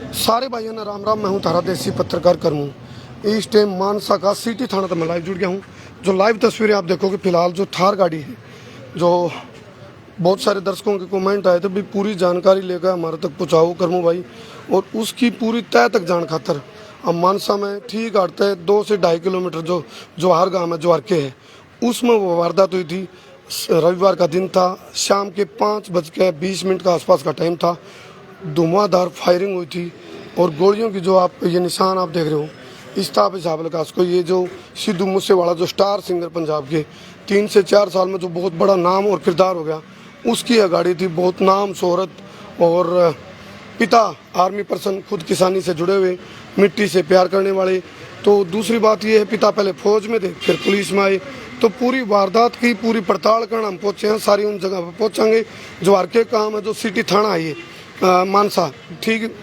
सारे भाइयों ने राम राम। मैं हूं तारा देसी पत्रकार कर्मू। इस टाइम मानसा का सिटी थाना तक मैं लाइव जुड़ गया हूं। जो लाइव तस्वीरें आप देखोगे फिलहाल जो थार गाड़ी है, जो बहुत सारे दर्शकों के कमेंट आए थे भी पूरी जानकारी लेकर हमारे तक पहुँचाओ कर्मू भाई, और उसकी पूरी तय तक जान खातर अब मानसा में ठीक आते है 2 से 2.5 किलोमीटर जो जवाहर गाँव है, जवार के है, उसमें वो वारदात हुई थी। रविवार का दिन था, शाम के 5:20 का आसपास का टाइम था। धुआंधार फायरिंग हुई थी और गोलियों की जो आप ये निशान आप देख रहे हो, इस्ताब हिसाब लगा उसको। ये जो सिद्धू मूसेवाला जो स्टार सिंगर पंजाब के 3 से 4 साल में जो बहुत बड़ा नाम और किरदार हो गया, उसकी यह गाड़ी थी। बहुत नाम शोहरत, और पिता आर्मी पर्सन, खुद किसानी से जुड़े हुए, मिट्टी से प्यार करने वाले। तो दूसरी बात ये है, पिता पहले फौज में थे, फिर पुलिस में आए। तो पूरी वारदात की पूरी पड़ताल करना हम पहुँचे हैं, सारी उन जगह पर पहुँचेंगे जो आर के काम है, जो सिटी थाना है ये मानसा। ठीक,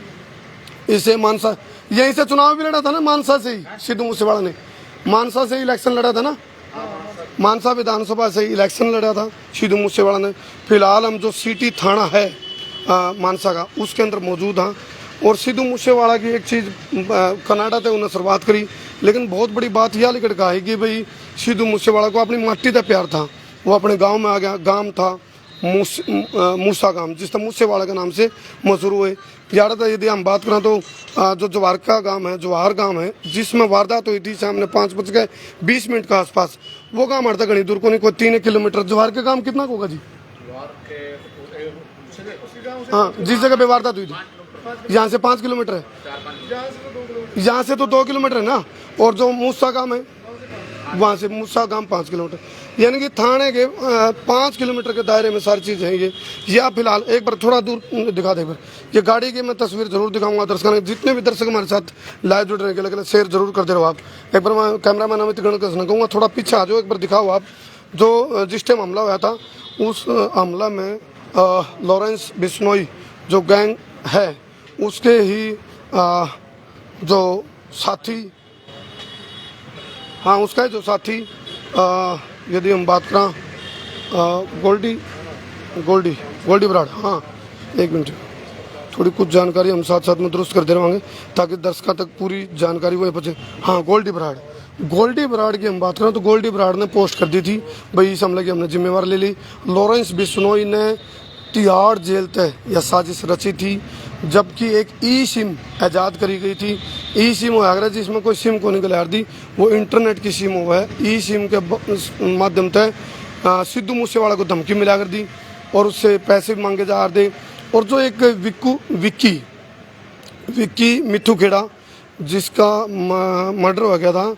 इसे मानसा यहीं से चुनाव भी लड़ा था ना, मानसा से ही सिद्धू मूसेवाला ने मानसा से ही इलेक्शन लड़ा था ना, मानसा विधानसभा से ही इलेक्शन लड़ा था सिद्धू मूसेवाला ने। फिलहाल हम जो सिटी थाना है मानसा का, उसके अंदर मौजूद हैं। और सिद्धू मूसेवाला की एक चीज़ कनाडा से उन्हें शुरुआत करी, लेकिन बहुत बड़ी बात यह लिखट का है कि भाई सिद्धू मूसेवाला को अपनी माटी का प्यार था। वो अपने गांव में आ गया, गांव था मूसा गांव, जिसका मूसेवाला के नाम से मशहूर हुए। ज़्यादातर यदि हम बात करें तो जो जवार का गांव है, जवाहर गांव है, जिसमें वारदात हुई थी सामने 5:20 के आसपास, वो गांव हमारे तक घनी दूर को नहीं, कोई 3 किलोमीटर। जवाहर के गांव कितना होगा जी? हाँ, जिस जगह पे वारदात हुई थी यहाँ से 5 किलोमीटर है, यहाँ से तो 2 किलोमीटर है ना। और जो मूसा गांव है वहाँ से मूसा गांव 5 किलोमीटर, यानी कि थाने के 5 किलोमीटर के दायरे में सारी चीज़ है ये आप फिलहाल एक बार थोड़ा दूर दिखा दे। ये गाड़ी की मैं तस्वीर जरूर दिखाऊंगा दर्शकों, जितने भी दर्शक हमारे साथ लाइव जुड़ रहे हैं, शेयर जरूर कर दे रहे हो आप। एक बार मैं कैमरा मैन अमित गणकृष्ण कहूँगा, थोड़ा पीछे आ जाओ, एक बार दिखाओ आप। जो जिस टाइम हमला हुआ था, उस हमला में लॉरेंस बिश्नोई जो गैंग है, उसके ही जो साथी, हाँ उसका जो साथी, यदि हम बात करें गोल्डी बराड़, हाँ एक मिनट, थोड़ी कुछ जानकारी हम साथ साथ में दुरुस्त कर दे रहेंगे ताकि दर्शकों तक पूरी जानकारी वही पहुँचे। हाँ, गोल्डी बराड़ की हम बात करें तो गोल्डी बराड़ ने पोस्ट कर दी थी भाई इस हमले की हमने जिम्मेवारी ले ली। लॉरेंस बिश्नोई ने तिहाड़ जेल तय यह साजिश रची थी, जबकि एक ई सिम ईजाद करी गई थी। ई सिम हो जिसमें कोई सिम को निकल यार दी, वो इंटरनेट की सिम हुआ है। ई सिम के माध्यम से सिद्धू मूसेवाला को धमकी मिला कर दी और उससे पैसे मांगे जा रहे। और जो एक विक्की मिथु खेड़ा, जिसका मर्डर हो गया था,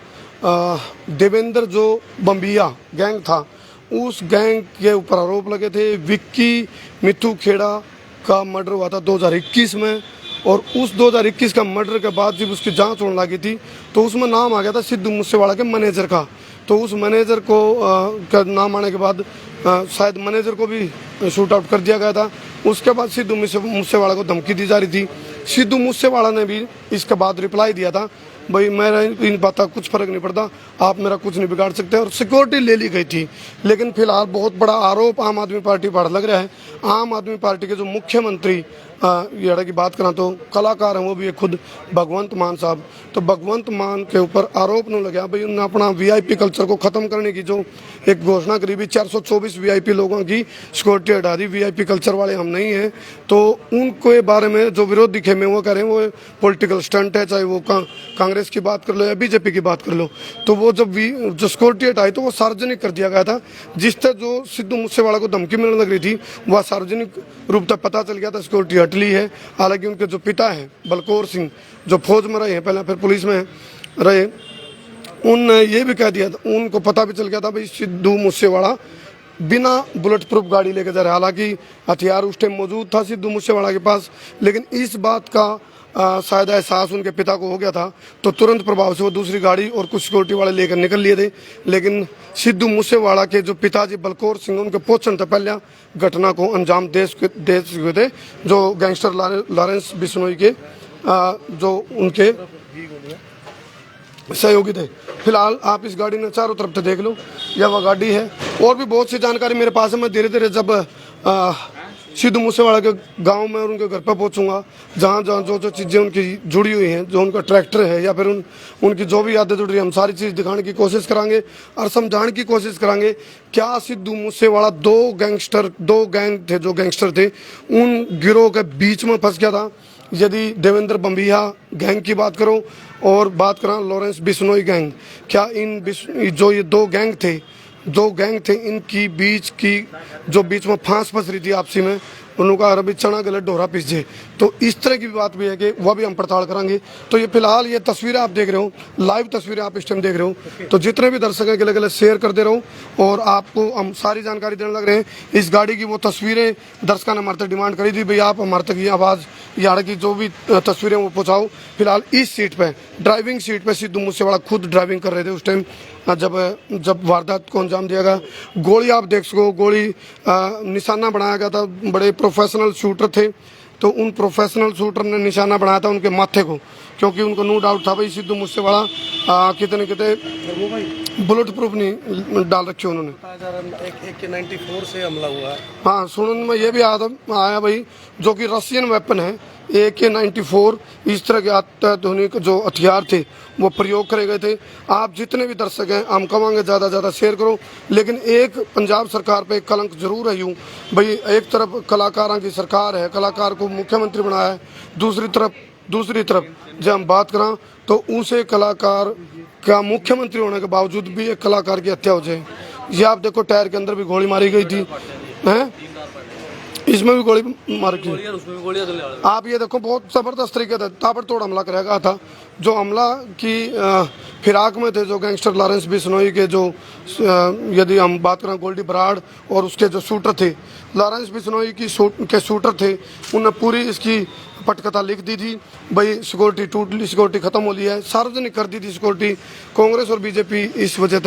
देवेंद्र जो बम्बिया गैंग था, उस गैंग के ऊपर आरोप लगे थे। विक्की मिथु खेड़ा का मर्डर हुआ था 2021 में, और उस 2021 का मर्डर के बाद जब उसकी जांच होने लगी थी तो उसमें नाम आ गया था सिद्धू मूसेवाला के मैनेजर का। तो उस मैनेजर को का नाम आने के बाद शायद मैनेजर को भी शूट आउट कर दिया गया था। उसके बाद सिद्धू मूसेवाला को धमकी दी जा रही थी। सिद्धू मूसेवाला ने भी इसके बाद रिप्लाई दिया था, भाई मेरा इन बात का कुछ फर्क नहीं पड़ता, आप मेरा कुछ नहीं बिगाड़ सकते, और सिक्योरिटी ले ली गई थी। लेकिन फिलहाल बहुत बड़ा आरोप आम आदमी पार्टी पर लग रहा है। आम आदमी पार्टी के जो मुख्यमंत्री की बात करें तो कलाकार हैं, वो भी खुद भगवंत मान साहब। तो भगवंत मान के ऊपर आरोप न लगा भाई उन्होंने अपना वीआईपी कल्चर को ख़त्म करने की जो एक घोषणा करी भी, 424 वीआईपी लोगों की सिक्योरिटी हटा दी, वीआईपी कल्चर वाले हम नहीं हैं। तो उनके बारे में जो विरोध दिखे में वो कह रहे हैं वो पॉलिटिकल स्टंट है, चाहे वो कांग्रेस की बात कर लो या बीजेपी की बात कर लो। तो वो जब जो सिक्योरिटी हटाई तो वो सार्वजनिक कर दिया गया था, जिससे जो सिद्धू मूसेवाला को धमकी मिलने लग रही थी वह सार्वजनिक रूप तक पता चल गया था, सिक्योरिटी हट ली है। हालांकि उनके जो पिता हैं बलकौर सिंह, जो फौज में रहे हैं पहले, फिर पुलिस में रहे, उनने ये भी कह दिया था, उनको पता भी चल गया था भाई सिद्धू मूसेवाला बिना बुलेट प्रूफ गाड़ी लेके जा रहे। हालांकि हथियार उस टाइम मौजूद था सिद्धू मूसेवाला के पास, लेकिन इस बात का शायद एहसास उनके पिता को हो गया था, तो तुरंत प्रभाव से वो दूसरी गाड़ी और कुछ सिक्योरिटी वाले लेकर निकल लिए थे। लेकिन सिद्धू मूसेवाला के जो पिताजी बलकौर सिंह, उनके पहुंचने से पहले घटना को अंजाम दे चुके थे जो गैंगस्टर लॉरेंस बिश्नोई के जो उनके सहयोगी थे। फिलहाल आप इस गाड़ी ने चारों तरफ से देख लो, यह वह गाड़ी है। और भी बहुत सी जानकारी मेरे पास है, मैं धीरे धीरे जब सिद्धू मूसेवाला के गांव में और उनके घर पर पहुंचूंगा, जहां जहां जो जो चीज़ें उनकी जुड़ी हुई हैं, जो उनका ट्रैक्टर है या फिर उनकी जो भी यादें जुड़ रही है, हम सारी चीज़ दिखाने की कोशिश करांगे और समझाने की कोशिश करांगे क्या सिद्धू मूसेवाला दो गैंग थे, जो गैंगस्टर थे, उन गिरोह के बीच में फंस गया था। यदि देवेंद्र बम्बिया गैंग की बात करो और बात करा लॉरेंस बिश्नोई गैंग, क्या जो ये दो गैंग थे इनकी बीच की जो बीच में फांस फंस रही थी आपसी में, उनका अरबी चना गलत डोरा पीछे, तो इस तरह की बात भी है कि वह भी हम पड़ताल करेंगे। तो ये फिलहाल ये तस्वीरें आप देख रहे हो, लाइव तस्वीरें आप इस टाइम देख रहे हो, तो जितने भी दर्शक हैं गले शेयर करते रहो और आपको हम सारी जानकारी देने लग रहे हैं। इस गाड़ी की वो तस्वीरें दर्शकों ने हमारे तक डिमांड करी थी, भाई आप हमारे तक ये आवाज़ यार की जो भी तस्वीरें वो पहुँचाओ। फिलहाल इस सीट पर ड्राइविंग सीट पर सिद्धू मूसेवाला खुद ड्राइविंग कर रहे थे उस टाइम जब वारदात को अंजाम दिया गया। गोली आप देख सको, गोली निशाना बनाया गया था, बड़े प्रोफेशनल शूटर थे, तो उन प्रोफेशनल शूटर ने निशाना बनाया था उनके माथे को, क्योंकि उनको नो डाउट था भाई सिद्धू मूसेवाला कितने बुलेट प्रूफ नहीं डाल रखे उन्होंने। AK-94 से हमला हुआ है। हाँ, सुनने में ये भी आया भाई, जो कि रशियन वेपन है AK-94, इस तरह के अत्याधुनिक जो हथियार थे वो प्रयोग करे गए थे। आप जितने भी दर्शक हैं हम कहेंगे ज़्यादा ज़्यादा शेयर करो, लेकिन एक पंजाब सरकार पे एक कलंक जरूर है यूँ भाई, एक तरफ कलाकारों की सरकार है, कलाकार को मुख्यमंत्री बनाया है, दूसरी तरफ जब हम बात करें तो उसे कलाकार का मुख्यमंत्री होने के बावजूद भी एक कलाकार की हत्या हो जाए। ये आप देखो, टायर के अंदर भी गोली मारी गई थी, हैं इसमें भी गोली मार की, आप ये देखो बहुत ज़बरदस्त तरीके से ताबड़तोड़ हमला कराया गया था। जो हमला की फिराक में थे जो गैंगस्टर लॉरेंस बिश्नोई के, जो यदि हम बात करें गोल्डी बराड़ और उसके जो शूटर थे, लॉरेंस बिश्नोई के शूटर थे, उन्होंने पूरी इसकी पटकथा लिख दी थी भाई सिक्योरिटी टूट ली, सिक्योरिटी खत्म हो ली है, सार्वजनिक कर दी थी सिक्योरिटी। कांग्रेस और बीजेपी इस वजह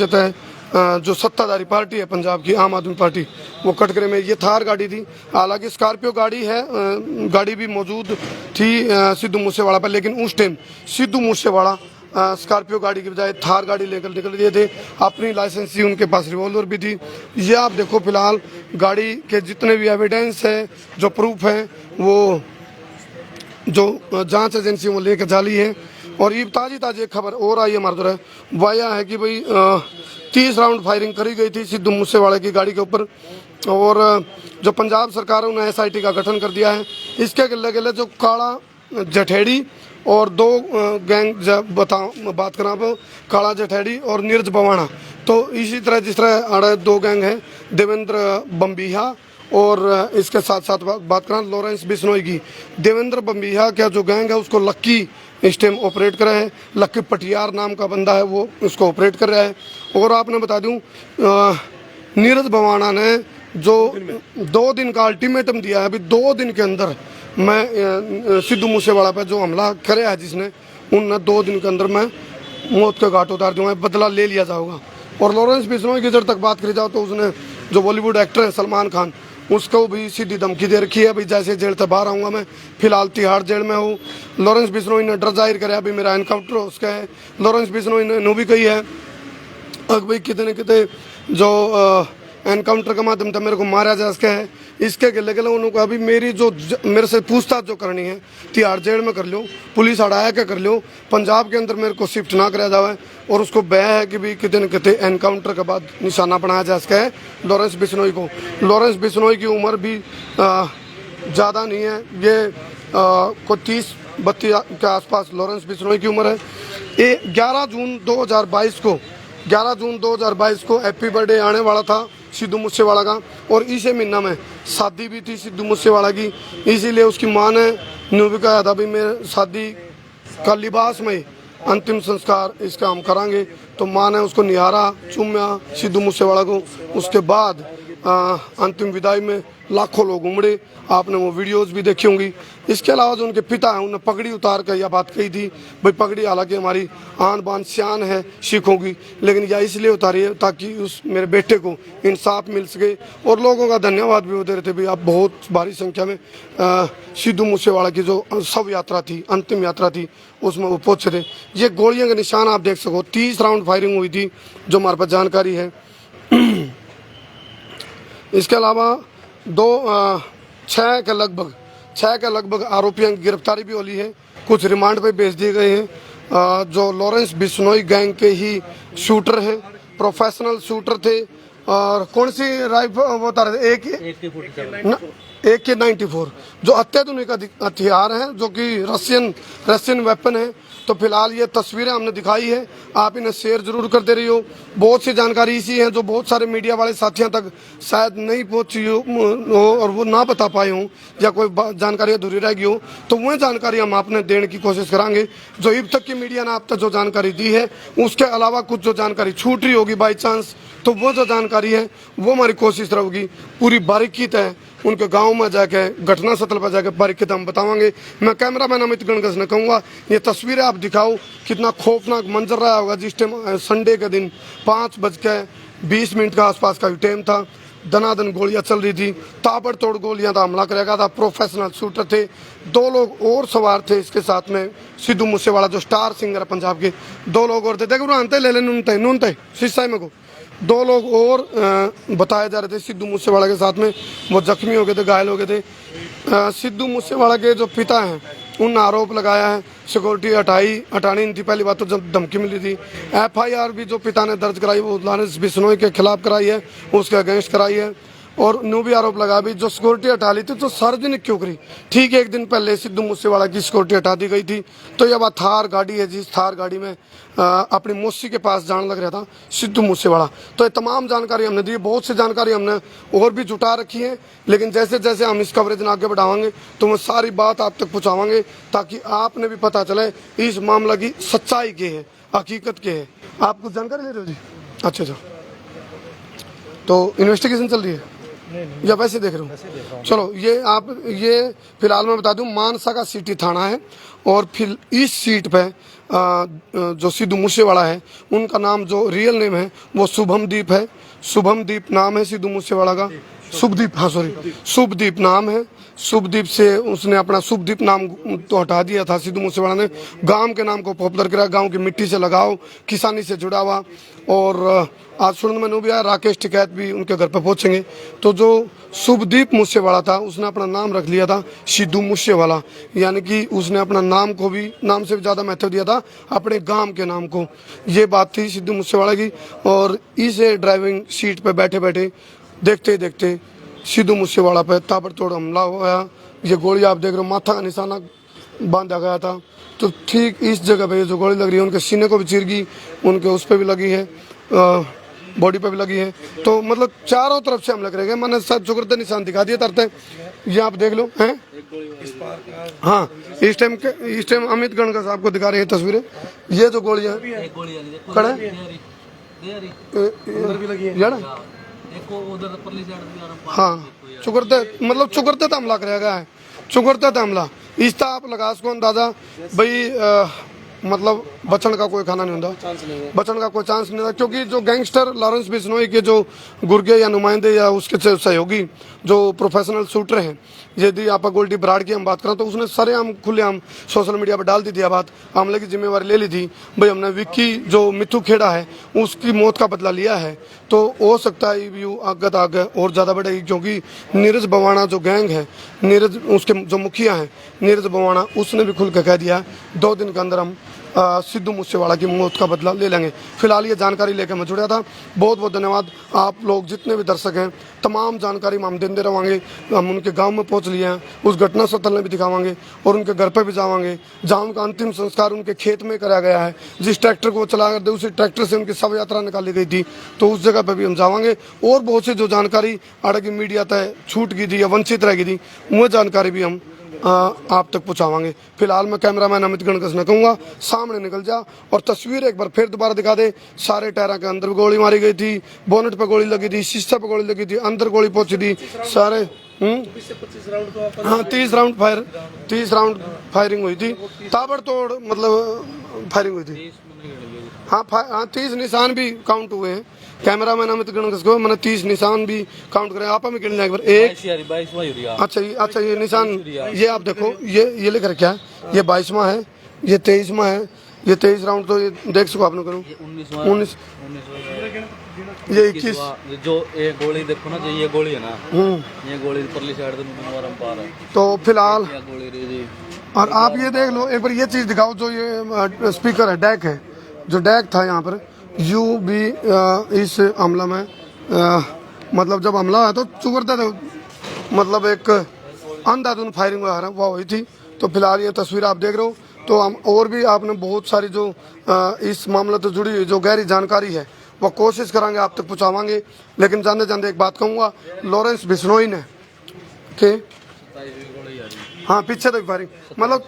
से जो सत्ताधारी पार्टी है पंजाब की आम आदमी पार्टी, वो कटघरे में ये थार गाड़ी थी, हालांकि स्कॉर्पियो गाड़ी है, गाड़ी भी मौजूद थी सिद्धू मूसेवाला पर, लेकिन उस टाइम सिद्धू मूसेवाला स्कॉर्पियो गाड़ी की बजाय थार गाड़ी लेकर निकल दिए थे। अपनी लाइसेंस थी, उनके पास रिवॉल्वर भी थी। ये आप देखो, फिलहाल गाड़ी के जितने भी एविडेंस है, जो प्रूफ है, वो जो जांच एजेंसी वो लेकर जाली है। और ये ताजी खबर और आई है हमारे द्वारा वाया है कि भाई 30 राउंड फायरिंग करी गई थी सिद्धू मूसेवाला की गाड़ी के ऊपर, और जो पंजाब सरकार है उन्होंने SIT का गठन कर दिया है। इसके अगले जो काला जठेड़ी और दो गैंग बात करें आप, काला जठेड़ी और नीरज बवाना, तो इसी तरह जिस तरह दो गैंग हैं, देवेंद्र बम्बिया और इसके साथ साथ बात करें लॉरेंस बिश्नोई की। देवेंद्र बम्बिया का जो गैंग है उसको लक्की इस टाइम ऑपरेट कर रहा है, लक्की पटियार नाम का बंदा है वो उसको ऑपरेट कर रहा है। और आपने बता दूं नीरज बवाना ने जो 2 दिन का अल्टीमेटम दिया है, अभी 2 दिन के अंदर मैं सिद्धू मूसेवाला पे जो हमला करे है जिसने, उन 2 दिन के अंदर मैं मौत के घाट उतार दूंगा, बदला ले लिया जाऊंगा। और लॉरेंस बिश्नोई की जब तक बात करी जाओ तो उसने जो बॉलीवुड एक्टर है सलमान खान, उसको भी सीधी धमकी दे रखी है भाई जैसे जेल से बाहर आऊँगा मैं, फिलहाल तिहाड़ जेल में हूँ। लॉरेंस बिश्नोई ने डर जाहिर कराया अभी मेरा एनकाउंटर उसका है। लॉरेंस बिश्नोई ने नो भी कही है भाई कितने जो एनकाउंटर के माध्यम से मेरे को मारा जा सके है। इसके गले उन्होंने अभी मेरे से पूछताछ जो करनी है तिहाड़ जेल में कर लो, पुलिस हटाया के कर लो, पंजाब के अंदर मेरे को शिफ्ट ना कराया जाए। और उसको बह है कि भी कितने एनकाउंटर के बाद निशाना बनाया जा सके है लॉरेंस बिश्नोई को। लॉरेंस बिश्नोई की उम्र भी ज़्यादा नहीं है, ये कोई 30-32 के आसपास लॉरेंस बिश्नोई की उम्र है। 11 जून 2022 को हैप्पी बर्थडे आने वाला था सिद्धू मूसेवाला का, और इसी महीना में शादी भी थी सिद्धू मूसेवाला की, इसीलिए उसकी मां ने न्यू भी कहा था भाई मेरे शादी का लिबास में अंतिम संस्कार इसका हम करांगे। तो मां ने उसको निहारा, चूमा सिद्धू मूसेवाला को। उसके बाद अंतिम विदाई में लाखों लोग उमड़े, आपने वो वीडियोस भी देखी होंगी। इसके अलावा जो उनके पिता हैं उन्होंने पगड़ी उतार कर यह बात कही थी भाई पगड़ी हालांकि हमारी आन बान शान है सिखों की, लेकिन यह इसलिए उतारी है ताकि उस मेरे बेटे को इंसाफ मिल सके। और लोगों का धन्यवाद भी वो दे रहे थे भाई आप बहुत भारी संख्या में सिद्धू मूसेवाला की जो शव यात्रा थी, अंतिम यात्रा थी, उसमें वो पहुँचे थे। ये गोलियों के निशान आप देख सको, 30 राउंड फायरिंग हुई थी जो हमारे पास जानकारी है। इसके अलावा छः के लगभग आरोपियों की गिरफ्तारी भी हुई है। कुछ रिमांड पे भेज दिए गए हैं। जो लॉरेंस बिश्नोई गैंग के ही शूटर हैं, प्रोफेशनल शूटर थे। और कौन सी राइफल वो बता रहे थे, AK-94 जो अत्याधुनिक हथियार हैं, जो कि रशियन वेपन है। तो फिलहाल ये तस्वीरें हमने दिखाई है, आप इन्हें शेयर जरूर करते रहिए। बहुत सी जानकारी इसी है जो बहुत सारे मीडिया वाले साथियों तक शायद नहीं पहुंची हो और वो ना बता पाए हों, या कोई जानकारी अधूरी रह गई हो, तो वह जानकारी हम आपने देने की कोशिश करांगे। जो अब तक की मीडिया ने आप तक जो जानकारी दी है, उसके अलावा कुछ जो जानकारी छूट रही होगी बाई चांस, तो वो जो जानकारी है वो हमारी कोशिश रहेगी पूरी बारीकी तय उनके गांव में जाके, घटना स्थल पर जाके बारीकी हम बतावांगे। मैं कैमरामैन अमित गणगस ने कहूँगा, ये तस्वीरें आप दिखाओ, कितना खौफनाक मंजर रहा होगा। जिस टाइम संडे के दिन 5:20 का आसपास का टाइम था, दनादन गोलियां चल रही थी, ताबड़तोड़ गोलियां का हमला करेगा था। प्रोफेशनल शूटर थे, 2 लोग और सवार थे इसके साथ में। सिद्धू मूसेवाला जो स्टार सिंगर है पंजाब के, 2 लोग और थे। देखो आनते ले नूनते शीशा में को 2 लोग और बताए जा रहे थे सिद्धू मूसेवाला के साथ में। वो जख्मी हो गए थे, घायल हो गए थे। सिद्धू मूसेवाला के जो पिता हैं उन आरोप लगाया है सिक्योरिटी हटानी नहीं थी। पहली बात तो जब धमकी मिली थी, FIR भी जो पिता ने दर्ज कराई वो लॉरेंस बिश्नोई के खिलाफ कराई है, उसके अगेंस्ट कराई है। और न्यू भी आरोप लगा भी जो सिक्योरिटी हटा ली थी तो सार्वजनिक क्यों करी। ठीक 1 दिन पहले सिद्धू मूसेवाला की सिक्योरिटी हटा दी गई थी। तो यह बात थार गाड़ी है, जिस थार गाड़ी में अपनी मौसी के पास जाने लग रहा था सिद्धू मूसेवाला। तो ये तमाम जानकारी हमने दी, बहुत सी जानकारी हमने और भी जुटा रखी है। लेकिन जैसे जैसे हम इस कवरेज में आगे बढ़ावांगे तो मैं सारी बात आप तक पहुँचावांगे, ताकि आपने भी पता चले इस मामला की सच्चाई क्या है, हकीकत क्या है। आप कुछ जानकारी ले रहे हो जी? अच्छा, तो इन्वेस्टिगेशन चल रही है या वैसे देख रहे हो? चलो, ये फिलहाल मैं बता दूं, मानसा का सिटी थाना है। और फिर इस सीट पे जो सिद्धू मूसेवाला है, उनका नाम जो रियल नेम है वो शुभमदीप है। शुभमदीप नाम है सिद्धू मूसेवाला का। शुभदीप नाम है। शुभदीप से उसने अपना शुभदीप नाम तो हटा दिया था सिद्धू मूसेवाला ने। गांव के नाम को पॉपुलर करा, गांव की मिट्टी से लगाओ, किसानी से जुड़ा हुआ। और आज सुनने में भी आया राकेश टिकैत भी उनके घर पर पहुंचेंगे। तो जो शुभदीप मूसेवाला था उसने अपना नाम रख लिया था सिद्धू मूसेवाला, यानी कि उसने अपना नाम को भी, नाम से भी ज़्यादा महत्व दिया था अपने गांव के नाम को। ये बात थी सिद्धू मूसेवाला की। और इसे ड्राइविंग सीट पर बैठे बैठे देखते देखते सिद्धू मूसेवाला पे ताबड़तोड़ हमला हुआ। ये गोली आप देख रहे हो, माथा का निशाना बांधा गया था। तो ठीक इस जगह पे जो गोली लग रही है, उनके सीने को भी चीर गई, उनके उस पर भी लगी है, बॉडी पे भी लगी है। तो मतलब चारों तरफ से हमले करेंगे। मैंने सब जुगरते निशान दिखा दिए तरते, ये आप देख लो हैं। हाँ, इस टाइम अमित गणगस आपको दिखा रहे हैं तस्वीरें। ये जो गोलियां खड़े हाँ, चुकरते तो हमला करेगा है, चुकरते तो हमला इस तरह आप लगा सको अंदाजा भाई। मतलब बचन का कोई खाना नहीं होता, बचन का कोई चांस नहीं था। क्योंकि जो गैंगस्टर लॉरेंस बिश्नोई के जो गुर्गे या नुमाइंदे या उसके सहयोगी जो प्रोफेशनल शूटर हैं, यदि आप गोल्डी बराड़ की हम बात करें तो उसने सरेआम खुलेआम सोशल मीडिया पर डाल दी थी बात, हमले की जिम्मेवारी ले ली थी भाई हमने विक्की जो मिथु खेड़ा है उसकी मौत का बदला लिया है। तो हो सकता है व्यू आगे और ज़्यादा बढ़ेगी, क्योंकि नीरज बवाना जो गैंग है, नीरज उसके जो मुखिया हैं नीरज बवाना, उसने भी खुल के कह दिया 2 दिन के अंदर हम सिद्धू मूसेवाला की मौत का बदला ले लेंगे। फिलहाल ये जानकारी लेकर मैं जुड़ा था। बहुत बहुत धन्यवाद आप लोग जितने भी दर्शक हैं, तमाम जानकारी हम देते रहेंगे। हम उनके गांव में पहुंच लिए हैं, उस घटना स्थल में भी दिखावांगे और उनके घर पर भी जावांगे जहां उनका अंतिम संस्कार उनके खेत में कराया गया है। जिस ट्रैक्टर को चला करते उसी ट्रैक्टर से उनकी शव यात्रा निकाली गई थी, तो उस जगह पर भी हम जावांगे। और बहुत सी जो जानकारी अड़गी मीडिया तय छूट गई थी या वंचित रह गई थी, वह जानकारी भी हम आप तक पहुंचावांगे। फिलहाल मैं कैमरामैन अमित गणगस ने कहूँगा सामने निकल जा और तस्वीर एक बार फिर दोबारा दिखा दे। सारे टायरों के अंदर गोली मारी गई थी, बोनट पे गोली लगी थी, शीशे पे गोली लगी थी, अंदर गोली पहुंची थी सारे। हाँ, 30 राउंड फायरिंग हुई थी, ताबड़तोड़ मतलब फायरिंग हुई थी। हाँ, 30 निशान भी काउंट हुए हैं। कैमरामैन अमित गणगस को मैंने 30 निशान भी काउंट करे। आप हमें गिनना एक बार। एक अच्छा ये निशान, ये आप देखो, ये लिख रखा है, ये 22वां है, ये 23वां है, ये 23 राउंड तो ये देख सको आपने करूँ ये 19 ये 21 जो ये गोली देखो ना, जो ये गोली है ना, ये गोली परली साइड से मुबारम पार है। तो फिलहाल ये गोली रे जी। और आप ये देख लो एक बार ये चीज़ दिखाओ, जो ये स्पीकर है, डैक है, जो डैक था यहाँ पर यू भी इस हमला में मतलब जब हमला हुआ तो चुगरते थे, मतलब एक अंधाधुन फायरिंग वह हुई थी। तो फिलहाल ये तस्वीर आप देख रहे हो। तो हम और भी आपने बहुत सारी जो इस मामले से जुड़ी हुई जो गहरी जानकारी है वो कोशिश करेंगे आप तक पहुँचावांगे। लेकिन जानते जानते एक बात कहूँगा, लॉरेंस बिश्नोई ने के हाँ पीछे तक फायरिंग, मतलब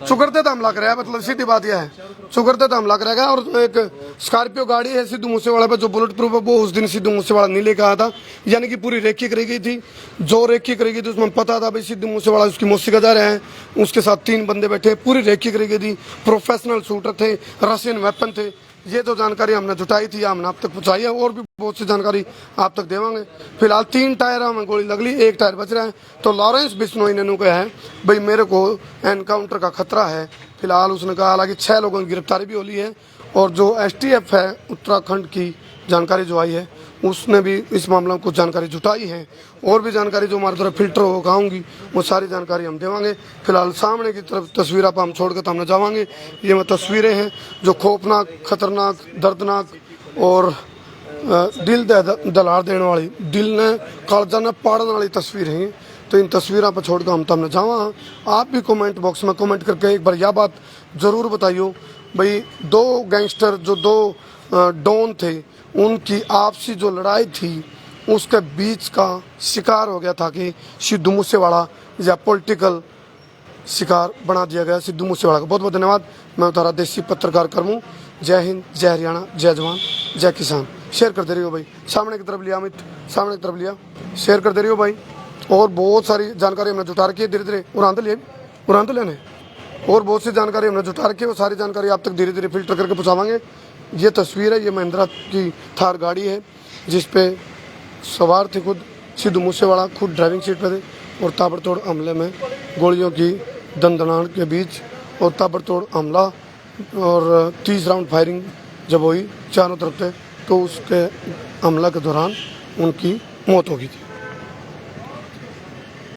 चुकरते तो हमला करेगा, मतलब सीधी बात यह है, चुकरते तो हमला करेगा। और एक स्कॉर्पियो गाड़ी है सिद्धू मूसेवाला पे जो बुलेट प्रूफ है, वो उस दिन सिद्धू मूसेवाला नहीं लेकर आया था, यानी कि पूरी रेकी करी गई थी। जो रेकी करी गई थी उसमें पता था भाई सिद्धू मूसेवाला उसकी मौसी का जा रहे हैं, उसके साथ 3 बंदे बैठे, पूरी रेकी करी गई थी, प्रोफेशनल शूटर थे, रशियन वेपन थे। ये तो जानकारी हमने जुटाई थी, हमने आप तक पहुँचाई है, और भी बहुत सी जानकारी आप तक देवांगे। फिलहाल 3 टायर में गोली लगली, 1 टायर बच रहा है। तो लॉरेंस बिश्नोई ने कहा है भाई मेरे को एनकाउंटर का खतरा है। फिलहाल उसने कहा, हालांकि 6 लोगों की गिरफ्तारी भी हुई है। और जो STF है उत्तराखंड की जानकारी जो आई है उसने भी इस मामले में कुछ जानकारी जुटाई है। और भी जानकारी जो हमारे द्वारा फिल्टर होकर आऊँगी वो सारी जानकारी हम देवांगे। फिलहाल सामने की तरफ तस्वीर आप हम छोड़ कर तो हम जावांगे। ये मैं तस्वीरें हैं जो खौफनाक, खतरनाक, दर्दनाक और दिल दलार देने वाली, दिल ने कालजा ने पाड़ने वाली तस्वीर है। तो इन तस्वीरों पर छोड़कर हम तमने जावा। आप भी कमेंट बॉक्स में कमेंट करके एक बार यह बात ज़रूर बताइयो भाई 2 गैंगस्टर जो 2 डॉन थे उनकी आपसी जो लड़ाई थी उसके बीच का शिकार हो गया था कि सिद्धू मूसेवाला, या पॉलिटिकल शिकार बना दिया गया सिद्धू मूसेवाला का। बहुत बहुत धन्यवाद। मैं उतारा देसी पत्रकार करमू। जय हिंद, जय हरियाणा, जय जवान, जय किसान। शेयर करते रहियो भाई। सामने की तरफ लिया अमित, सामने की तरफ लिया, शेयर करते रहियो भाई। और बहुत सारी जानकारी हमने जुटा रखी है, धीरे धीरे उड़ान तो लेने और बहुत सी जानकारी हमने जुटा रखी है, वो सारी जानकारी आप तक धीरे धीरे फिल्टर करके पहुँचावांगे। ये तस्वीर है, ये महिंद्रा की थार गाड़ी है जिस पे सवार थे खुद सिद्धू मूसेवाला, खुद ड्राइविंग सीट पे थे। और ताबड़तोड़ हमले में गोलियों की दंदनाहट के बीच और ताबड़तोड़ हमला और 30 राउंड फायरिंग जब हुई चारों तरफ से, तो उसके हमला के दौरान उनकी मौत हो गई थी।